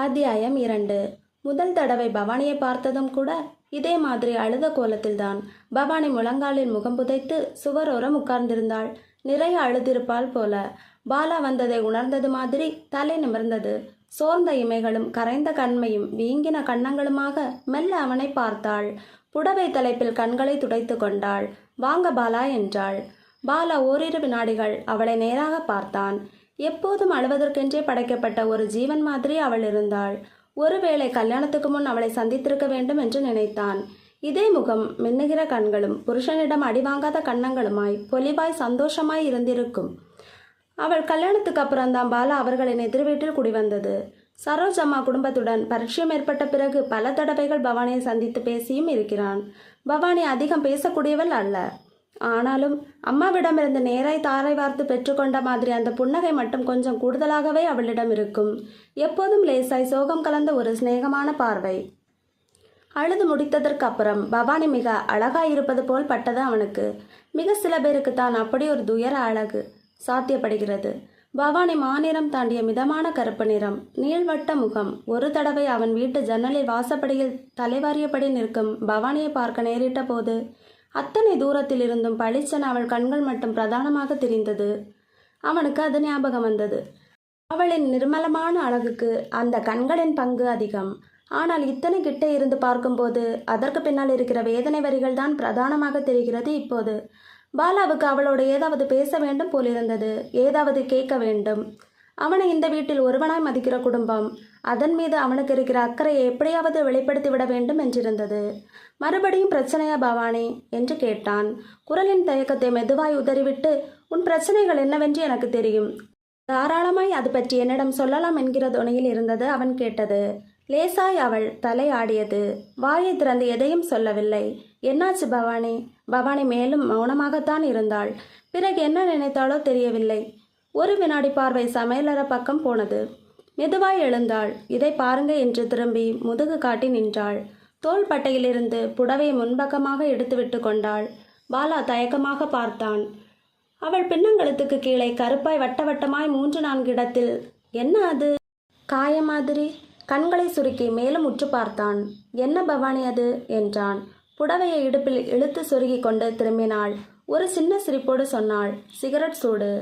அத்தியாயம் 2. முதல் தடவை பவானியை பார்த்ததும் கூட இதே மாதிரி அழுத கோலத்தில்தான். பவானி முழங்காலில் முகம் புதைத்து சுவரோரம் உட்கார்ந்திருந்தாள். நிறைய அழுதிருப்பாள் போல. பாலா வந்ததை உணர்ந்தது மாதிரி தலை நிமிர்ந்தது. சோர்ந்த இமைகளும் கரைந்த கண்மையும் வீங்கின கன்னங்களுமாக மெல்ல அவனை பார்த்தாள். புடவை தலைப்பில் கண்களை துடைத்து கொண்டாள். வாங்க பாலா என்றாள். பாலா ஓரிரு வினாடிகள் அவளை நேராக பார்த்தான். எப்போதும் அழுவதற்கென்றே படைக்கப்பட்ட ஒரு ஜீவன் மாதிரி அவள் இருந்தாள். ஒருவேளை கல்யாணத்துக்கு முன் அவளை சந்தித்திருக்க வேண்டும் என்று நினைத்தான். இதே முகம், மின்னுகிற கண்களும், புருஷனிடம் அடிவாங்காத கன்னங்களுமாய் பொலிவாய் சந்தோஷமாய் இருந்திருக்கும். அவள் கல்யாணத்துக்கு அப்புறம்தான் பாலா அவர்களின் எதிர் வீட்டில் குடிவந்தது. சரோஜ் அம்மா குடும்பத்துடன் பரிச்சயம் ஏற்பட்ட பிறகு பல தடவைகள் பவானியை சந்தித்து பேசியும் இருக்கிறான். பவானி அதிகம் பேசக்கூடியவள் அல்ல. ஆனாலும் அம்மாவிடமிருந்து நேராய் தாரை வார்த்து பெற்றுக்கொண்ட மாதிரி அந்த புன்னகை மட்டும் கொஞ்சம் கூடுதலாகவே அவளிடம் இருக்கும். எப்போதும் லேசாய் சோகம் கலந்த ஒரு சிநேகமான பார்வை. அழுது முடித்ததற்கு அப்புறம் பவானி மிக அழகாயிருப்பது போல் பட்டது அவனுக்கு. மிக சில பேருக்கு தான் அப்படி ஒரு துயர அழகு சாத்தியப்படுகிறது. பவானி மாநிறம் தாண்டிய மிதமான கருப்பு நிறம், நீள்வட்ட முகம். ஒரு தடவை அவன் வீட்டு ஜன்னலில் வாசப்படியில் தலைவாரியபடி நிற்கும் பவானியை பார்க்க நேரிட்ட போது அத்தனை தூரத்தில் இருந்தும் பளிச்சென அவள் கண்கள் மட்டும் பிரதானமாக தெரிந்தது. அவனுக்கு அது ஞாபகம் வந்தது. அவளின் நிர்மலமான அழகுக்கு அந்த கண்களின் பங்கு அதிகம். ஆனால் இத்தனை கிட்டே இருந்து பார்க்கும்போது அதற்கு பின்னால் இருக்கிற வேதனை வரிகள் தான் பிரதானமாக தெரிகிறது இப்போது. பாலாவுக்கு அவளோடு ஏதாவது பேச வேண்டும் போலிருந்தது. ஏதாவது கேட்க வேண்டும். அவனை இந்த வீட்டில் ஒருவனாய் மதிக்கிற குடும்பம், அதன் மீது அவனுக்கு இருக்கிற அக்கறையை எப்படியாவது வெளிப்படுத்தி விட வேண்டும் என்றிருந்தது. மறுபடியும் பிரச்சனையா பவானி என்று கேட்டான். குரலின் தயக்கத்தை மெதுவாய் உதறிவிட்டு, உன் பிரச்சனைகள் என்னவென்று எனக்கு தெரியும், தாராளமாய் அது பற்றி என்னிடம் சொல்லலாம் என்கிற துணையில் இருந்தது அவன் கேட்டது. லேசாய் அவள் தலை ஆடியது. வாயை திறந்து எதையும் சொல்லவில்லை. என்னாச்சு பவானி? பவானி மேலும் மௌனமாகத்தான் இருந்தாள். பிறகு என்ன நினைத்தாளோ தெரியவில்லை. ஒரு வினாடி பார்வை சமையலற பக்கம் போனது. மெதுவாய் எழுந்தாள். இதை பாருங்க என்று திரும்பி முதுகு காட்டி நின்றாள். தோள்பட்டையிலிருந்து புடவையை முன்பக்கமாக எடுத்துவிட்டு கொண்டாள். பாலா தயக்கமாக பார்த்தான். அவள் பின்னங்கழுத்துக்கு கீழே கருப்பாய் வட்ட வட்டமாய் 3-4 இடத்தில் என்ன அது? காய மாதிரி. கண்களை சுருக்கி மேலும் உற்று பார்த்தான். என்ன பவானி அது என்றான். புடவையை இடுப்பில் இழுத்து சொருகி கொண்டு திரும்பினாள். ஒரு சின்ன சிரிப்போடு சொன்னாள், சிகரெட் சூடு.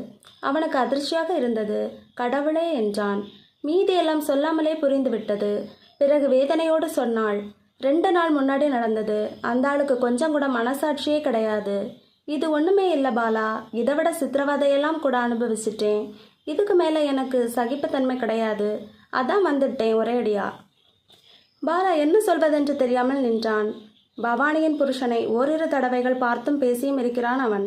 அவனுக்கு அதிர்ச்சியாக இருந்தது. கடவுளே என்றான். மீதியெல்லாம் சொல்லாமலே புரிந்துவிட்டது. பிறகு வேதனையோடு சொன்னாள், 2 நாள் முன்னாடி நடந்தது. அந்த ஆளுக்கு கொஞ்சம் கூட மனசாட்சியே கிடையாது. இது ஒன்றுமே இல்லை பாலா. இதை விட சித்திரவதையெல்லாம் கூட அனுபவிச்சிட்டேன். இதுக்கு மேலே எனக்கு சகிப்புத்தன்மை கிடையாது. அதான் வந்துட்டேன் ஒரேடியா. பாலா என்ன சொல்வதென்று தெரியாமல் நின்றான். பவானியின் புருஷனை ஓரிரு தடவைகள் பார்த்தும் பேசியும் இருக்கிறான் அவன்.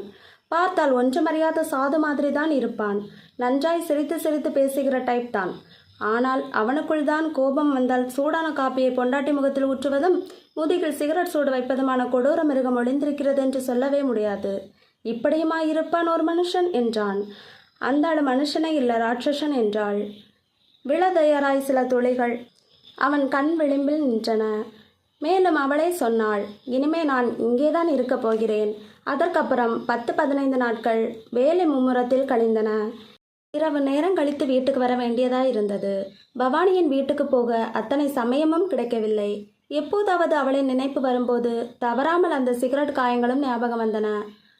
பார்த்தால் ஒன்றுமறியாத சாது மாதிரி தான் இருப்பான். நன்றாய் சிரித்து சிரித்து பேசுகிற டைப் தான். ஆனால் அவனுக்குள் தான் கோபம் வந்தால் சூடான காப்பியை பொண்டாட்டி முகத்தில் ஊற்றுவதும் முதுகில் சிகரெட் சூடு வைப்பதுமான கொடூர மிருகம் ஒளிந்திருக்கிறது என்று சொல்லவே முடியாது. இப்படியுமா இருப்பான் ஒரு மனுஷன் என்றான். அந்த ஆள் மனுஷனே இல்லை, ராட்சசன் என்றாள். விழ தயாராய் சில துளிகள் அவன் கண் விளிம்பில் நின்றன. மேலும் அவளே சொன்னாள், இனிமே நான் இங்கேதான் இருக்கப் போகிறேன். அதற்கப்புறம் 10-15 நாட்கள் வேலை மும்முரத்தில் கழிந்தன. இரவு நேரம் கழித்து வீட்டுக்கு வர வேண்டியதாயிருந்தது. பவானியின் வீட்டுக்கு போக அத்தனை சமயமும் கிடைக்கவில்லை. எப்போதாவது அவளின் நினைப்பு வரும்போது தவறாமல் அந்த சிகரெட் காயங்களும் ஞாபகம் வந்தன.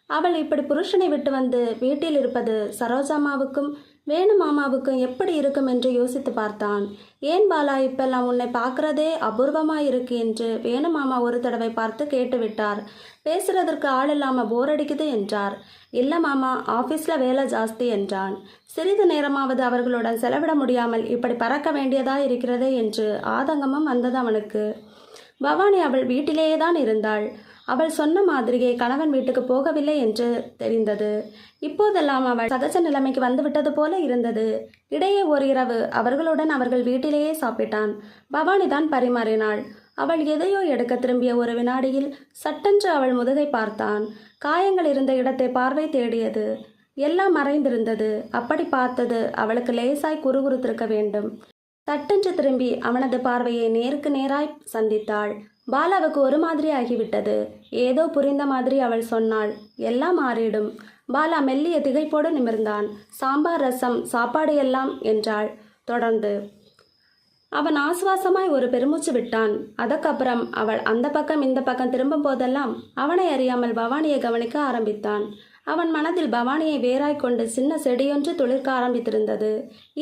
அவள் இப்படி புருஷனை விட்டு வந்து வீட்டில் இருப்பது சரோஜாமாவுக்கும் வேணு மாமாவுக்கும் எப்படி இருக்கும் என்று யோசித்து பார்த்தான். ஏன் பாலா, இப்பெல்லாம் உன்னை பார்க்கறதே அபூர்வமாயிருக்கு என்று வேணு மாமா ஒரு தடவை பார்த்து கேட்டுவிட்டார். பேசுறதற்கு ஆள் இல்லாமல் போர் அடிக்குது என்றார். இல்லை மாமா, ஆஃபீஸில் வேலை ஜாஸ்தி என்றான். சிறிது நேரமாவது அவர்களுடன் செலவிட முடியாமல் இப்படி பறக்க வேண்டியதா இருக்கிறதே என்று ஆதங்கமும் வந்தது அவனுக்கு. பவானி அவள் வீட்டிலேயே தான் இருந்தாள். அவள் சொன்ன மாதிரியே கணவன் வீட்டுக்கு போகவில்லை என்று தெரிந்தது. இப்போதெல்லாம் அவள் சகஜ நிலைமைக்கு வந்துவிட்டது போல இருந்தது. இடையே ஒரு இரவு அவர்களுடன் அவர்கள் வீட்டிலேயே சாப்பிட்டான். பவானி தான் பரிமாறினாள். அவள் எதையோ எடுக்க திரும்பிய ஒரு வினாடியில் சட்டென்று அவள் முதுகை பார்த்தான். காயங்கள் இருந்த இடத்தை பார்வை தேடியது. எல்லாம் மறைந்திருந்தது. அப்படி பார்த்தது அவளுக்கு லேசாய் குறுகுறுத்திருக்க வேண்டும். சட்டென்று திரும்பி அவனது பார்வையை நேருக்கு நேராய் சந்தித்தாள். பாலாவுக்கு ஒரு மாதிரி ஆகிவிட்டது. ஏதோ புரிந்த மாதிரி அவள் சொன்னாள், எல்லாம் மாறிடும். பாலா மெல்லிய திகைப்போடு நிமிர்ந்தான். சாம்பார், ரசம், சாப்பாடு எல்லாம் என்றாள். தொடர்ந்து, அவன் ஆசுவாசமாய் ஒரு பெருமூச்சு விட்டான். அதற்கப்புறம் அவள் அந்த பக்கம் இந்த பக்கம் திரும்பும் போதெல்லாம் அவனை அறியாமல் பவானியை கவனிக்க ஆரம்பித்தான். அவன் மனதில் பவானியை வேறாய் கொண்டு சின்ன செடியொன்று துளிர்க்க ஆரம்பித்திருந்தது.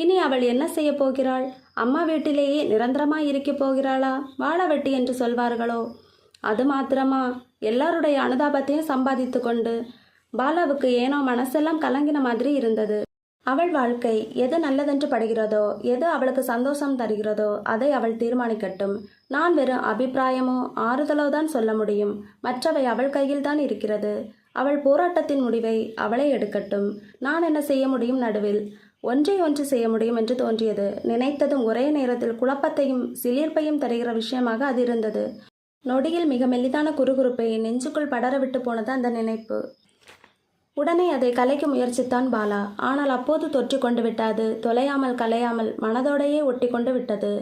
இனி அவள் என்ன செய்ய போகிறாள்? அம்மா வீட்டிலேயே நிரந்தரமாய் இருக்கப் போகிறாளா? வாழவெட்டி என்று சொல்வார்களோ? அது மாத்திரமா? எல்லாருடைய அனுதாபத்தையும் சம்பாதித்து கொண்டு பாலாவுக்கு ஏனோ மனசெல்லாம் கலங்கின மாதிரி இருந்தது. அவள் வாழ்க்கை எது நல்லதென்று படுகிறதோ, எது அவளுக்கு சந்தோஷம் தருகிறதோ அதை அவள் தீர்மானிக்கட்டும். நான் வெறும் அபிப்பிராயமோ ஆறுதலோ தான் சொல்ல முடியும். மற்றவை அவள் கையில்தான் இருக்கிறது. அவள் போராட்டத்தின் முடிவை அவளே எடுக்கட்டும். நான் என்ன செய்ய முடியும்? நடுவில் ஒன்றை ஒன்று செய்ய முடியும் என்று தோன்றியது. நினைத்ததும் ஒரே நேரத்தில் குழப்பத்தையும் சிலிர்ப்பையும் தருகிற விஷயமாக அது இருந்தது. நொடியில் மிக மெல்லிதான குறுகுறுப்பை நெஞ்சுக்குள் படரவிட்டு போனது அந்த நினைப்பு. உடனே அதை கலைக்க முயற்சித்தான் பாலா. ஆனால் அப்போது தொற்றி கொண்டு விட்டாது. தொலையாமல் கலையாமல் மனதோடையே ஒட்டி கொண்டு விட்டது.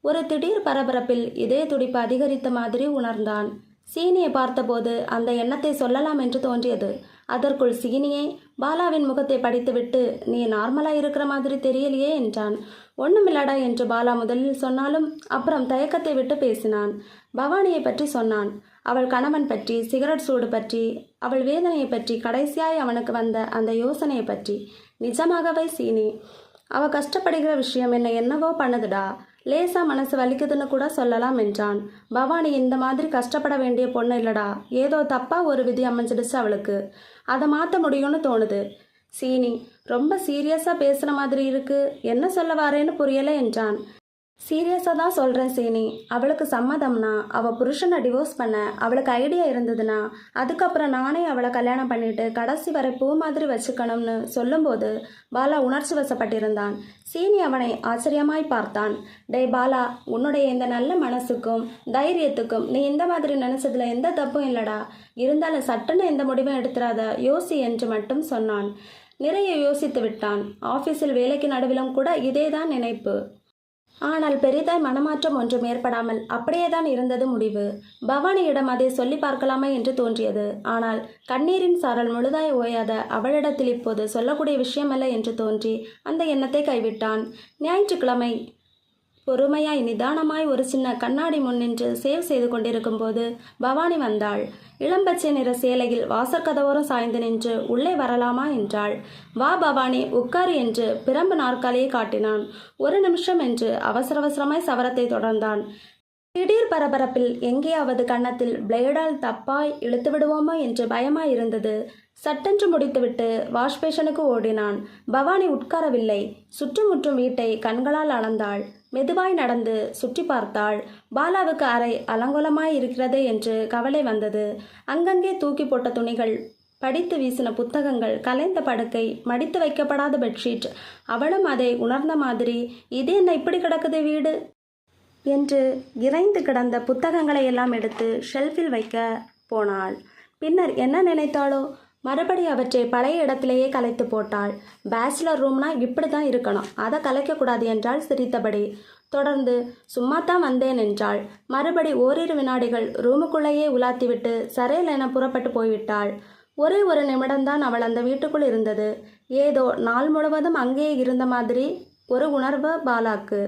ஒரு திடீர் பரபரப்பில் இதய துடிப்பு அதிகரித்த மாதிரி உணர்ந்தான். சீனியை பார்த்தபோது அந்த எண்ணத்தை சொல்லலாம் என்று தோன்றியது. அதற்குள் சீனியே பாலாவின் முகத்தை படித்துவிட்டு, நீ நார்மலாக இருக்கிற மாதிரி தெரியலையே என்றான். ஒண்ணுமில்லடா என்று பாலா முதலில் சொன்னாலும் அப்புறம் தயக்கத்தை விட்டு பேசினான். பவானியை பற்றி சொன்னான். அவள் கணவன் பற்றி, சிகரெட் சூடு பற்றி, அவள் வேதனையை பற்றி, கடைசியாய் அவனுக்கு வந்த அந்த யோசனையை பற்றி. நிஜமாகவே சீனி, அவ கஷ்டப்படுகிற விஷயம் என்னவோ பண்ணுதுடா. லேசா மனசு வலிக்குதுன்னு கூட சொல்லலாம் என்றான். பவானி இந்த மாதிரி கஷ்டப்பட வேண்டிய பொண்ணு இல்லடா. ஏதோ தப்பா ஒரு விதி அமைஞ்சிடுச்சு அவளுக்கு. அதை மாற்ற முடியும்னு தோணுது. சீனி, ரொம்ப சீரியஸா பேசுற மாதிரி இருக்கு. என்ன சொல்ல வாரேன்னு புரியல என்றான். சீரியஸாக தான் சொல்கிறேன் சீனி. அவளுக்கு சம்மதம்னா, அவள் புருஷனை டிவோர்ஸ் பண்ண அவளுக்கு ஐடியா இருந்ததுன்னா, அதுக்கப்புறம் நானே அவளை கல்யாணம் பண்ணிட்டு கடைசி வரை பூ மாதிரி வச்சுக்கணும்னு சொல்லும்போது பாலா உணர்ச்சி வசப்பட்டிருந்தான். சீனி அவனை ஆச்சரியமாய் பார்த்தான். டே பாலா, உன்னுடைய இந்த நல்ல மனசுக்கும் தைரியத்துக்கும் நீ இந்த மாதிரி நினச்சதுல எந்த தப்பும் இல்லடா. இருந்தாலும் சட்டுன்னு எந்த முடிவும் எடுத்துறாத, யோசி என்று மட்டும் சொன்னான். நிறைய யோசித்து விட்டான். ஆஃபீஸில் வேலைக்கு நடுவிலும் கூட இதேதான் நினைப்பு. ஆனால் பெரிதாய் மனமாற்றம் ஒன்றும் ஏற்படாமல் அப்படியேதான் இருந்தது முடிவு. பவானியிடம் அதை சொல்லி பார்க்கலாமா என்று தோன்றியது. ஆனால் கண்ணீரின் சாரல் முழுதாய் ஓயாத அவளிடத்தில் இப்போது சொல்லக்கூடிய விஷயமல்ல என்று தோன்றி அந்த எண்ணத்தை கைவிட்டான். ஞாயிற்றுக்கிழமை பொறுமையாய் நிதானமாய் ஒரு சின்ன கண்ணாடி முன் நின்று சேவ் செய்து கொண்டிருக்கும் போது பவானி வந்தாள். இளம்பச்சை நிற சேலையில் வாசற்கதவோரம் சாய்ந்து நின்று உள்ளே வரலாமா என்றாள். வா பவானி, உட்காரு என்று பிரம்பு நாற்காலியை காட்டினான். ஒரு நிமிஷம் என்று அவசர அவசரமாய் சவரத்தை தொடர்ந்தான். திடீர் பரபரப்பில் எங்கேயாவது கன்னத்தில் பிளேடால் தப்பாய் இழுத்து விடுவோமோ என்று பயமாய் இருந்தது. சட்டென்று முடித்துவிட்டு வாஷ்பேஷனுக்கு ஓடினான். பவானி உட்காரவில்லை. சுற்றுமுற்றும் வீட்டை கண்களால் அளந்தாள். மெதுவாய் நடந்து சுற்றி பார்த்தாள். பாலாவுக்கு அறை அலங்கோலமாய் இருக்கிறதே என்று கவலை வந்தது. அங்கங்கே தூக்கி போட்ட துணிகள், படித்து வீசின புத்தகங்கள், கலைந்த படுக்கை, மடித்து வைக்கப்படாத பெட்ஷீட். அவளும் அதை உணர்ந்த மாதிரி, இது என்ன இப்படி கிடக்குது வீடு என்று இறைந்து கிடந்த புத்தகங்களை எல்லாம் எடுத்து ஷெல்ஃபில் வைக்க போனாள். பின்னர் என்ன நினைத்தாளோ, மறுபடி அவற்றை பழைய இடத்திலேயே கலைத்து போட்டாள். பேச்சுலர் ரூம்னா இப்படி தான் இருக்கணும், அதை கலைக்கக்கூடாது என்றாள் சிரித்தபடி. தொடர்ந்து சும்மாத்தான் வந்தேன் என்றாள். மறுபடி ஓரிரு வினாடிகள் ரூமுக்குள்ளேயே உலாத்திவிட்டு சரையல் என புறப்பட்டு போய்விட்டாள். ஒரே ஒரு நிமிடம்தான் அவள் அந்த வீட்டுக்குள் இருந்தது. ஏதோ நாள் முழுவதும் அங்கேயே இருந்த மாதிரி ஒரு உணர்வு பாலாக்கு.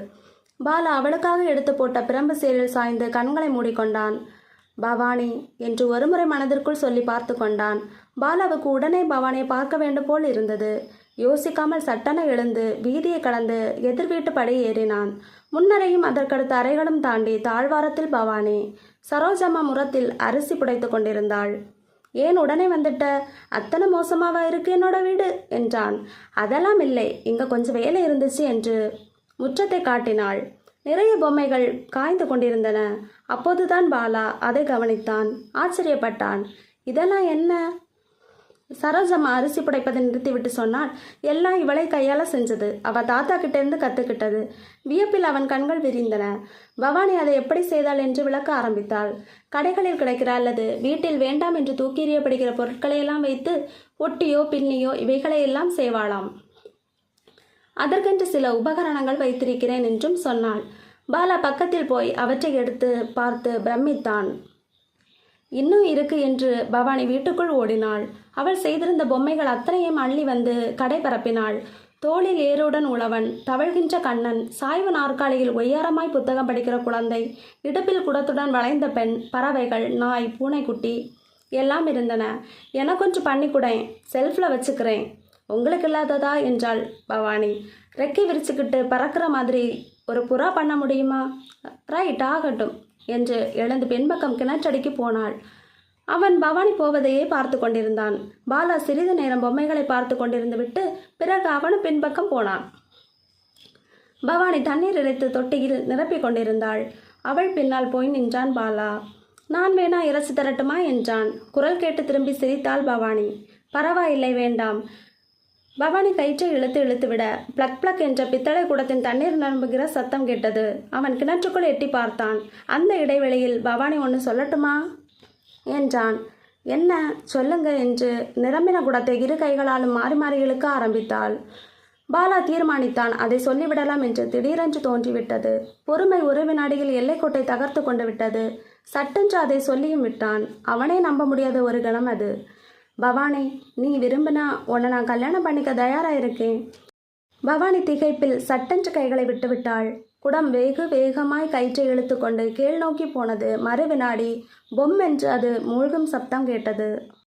பாலா அவளுக்காக எடுத்து போட்ட பிரம்பு சேரில் சாய்ந்து கண்களை மூடிக்கொண்டான். பவானி என்று ஒருமுறை மனதிற்குள் சொல்லி பார்த்து கொண்டான். பாலாவுக்கு உடனே பவானியை பார்க்க வேண்டும் போல் இருந்தது. யோசிக்காமல் சட்டென எழுந்து வீதியை கடந்து எதிர் வீட்டு படி ஏறினான். முன்னரையும் அதற்கடுத்த அறைகளும் தாண்டி தாழ்வாரத்தில் பவானி. சரோஜம்மா முரத்தில் அரிசி புடைத்து கொண்டிருந்தாள். ஏன் உடனே வந்துட்ட? அத்தனை மோசமாவா இருக்கு என்னோட வீடு என்றான். அதெல்லாம் இல்லை, இங்கே கொஞ்சம் வேலை இருந்துச்சு என்று முற்றத்தை காட்டினாள். நிறைய பொம்மைகள் காய்ந்து கொண்டிருந்தன. அப்போதுதான் பாலா அதை கவனித்தான். ஆச்சரியப்பட்டான். இதெல்லாம் என்ன? சரோஜம்மா அரிசி புடைப்பதை நிறுத்திவிட்டு சொன்னாள். எல்லாம் இவளை கையால் செஞ்சது. அவள் தாத்தா கிட்டேருந்து கற்றுக்கிட்டது. வியப்பில் அவன் கண்கள் விரிந்தன. பவானி அதை எப்படி செய்தாள் என்று விளக்க ஆரம்பித்தாள். கடைகளில் கிடைக்கிற அல்லது வீட்டில் வேண்டாம் என்று தூக்கி எறியப்படுகிற பொருட்களையெல்லாம் வைத்து ஒட்டியோ பின்னியோ இவைகளையெல்லாம் செய்வாளாம். அதற்கென்று சில உபகரணங்கள் வைத்திருக்கிறேன் என்றும் சொன்னாள். பாலா பக்கத்தில் போய் அவற்றை எடுத்து பார்த்து பிரமித்தான். இன்னும் இருக்கு என்று பவானி வீட்டுக்குள் ஓடினாள். அவள் செய்திருந்த பொம்மைகள் அத்தனையும் அள்ளி வந்து கடை பரப்பினாள். தோளில் ஏறுடன் உழவன், தவழ்கின்ற கண்ணன், சாய்வு நாற்காலியில் ஒய்யாரமாய் புத்தகம் படிக்கிற குழந்தை, இடுப்பில் குடத்துடன் வளைந்த பெண், பறவைகள், நாய், பூனைக்குட்டி எல்லாம் இருந்தன. எனக்கொன்று பண்ணிக்குடேன், செல்ஃபில் வச்சுக்கிறேன். உங்களுக்கு இல்லாததா என்றாள் பவானி. ரெக்கை விரிச்சுக்கிட்டு பறக்கிற மாதிரி ஒரு புறா பண்ண முடியுமா? ரைட், ஆகட்டும் என்று எழுந்து பின்பக்கம் கிணற்றடிக்கு போனாள். அவன் பவானி போவதையே பார்த்து கொண்டிருந்தான். பாலா சிறிது நேரம் பொம்மைகளை பார்த்து கொண்டிருந்து விட்டு பிறகு அவனும் பின்பக்கம் போனான். பவானி தண்ணீர் இறைத்து தொட்டியில் நிரப்பிக் கொண்டிருந்தாள். அவள் பின்னால் போய் நின்றான் பாலா. நான் வேணா இறைச்சி தரட்டுமா என்றான். குரல் கேட்டு திரும்பி சிரித்தாள் பவானி. பரவாயில்லை, வேண்டாம். பவானி கயிற்றை இழுத்து விட பிளக் பிளக் என்ற பித்தளை குடத்தின் தண்ணீர் நிரம்புகிற சத்தம் கேட்டது. அவன் கிணற்றுக்குள் எட்டி பார்த்தான். அந்த இடைவெளியில் பவானி ஒன்று சொல்லட்டுமா என்றான். என்ன சொல்லுங்க என்று நிரம்பின குடத்தை இரு கைகளாலும் மாறி மாறி இழுக்க ஆரம்பித்தாள். பாலா தீர்மானித்தான் அதை சொல்லிவிடலாம் என்று திடீரென்று தோன்றிவிட்டது. பொறுமை ஒரு வினாடியில் எல்லைக்கோட்டை தகர்த்து கொண்டு விட்டது. சட்டென்று அதை சொல்லியும் விட்டான். அவனே நம்ப முடியாத ஒரு கணம் அது. பவானி, நீ விரும்பினா உன்னை நான் கல்யாணம் பண்ணிக்க தயாராக இருக்கேன். பவானி திகைப்பில் சட்டென்று கைகளை விட்டுவிட்டாள். குடம் வெகு வேகமாய் கயிற்றை இழுத்து கொண்டு கீழ் நோக்கி போனது. மறு வினாடி பொம்மென்று அது மூழ்கும் சப்தம் கேட்டது.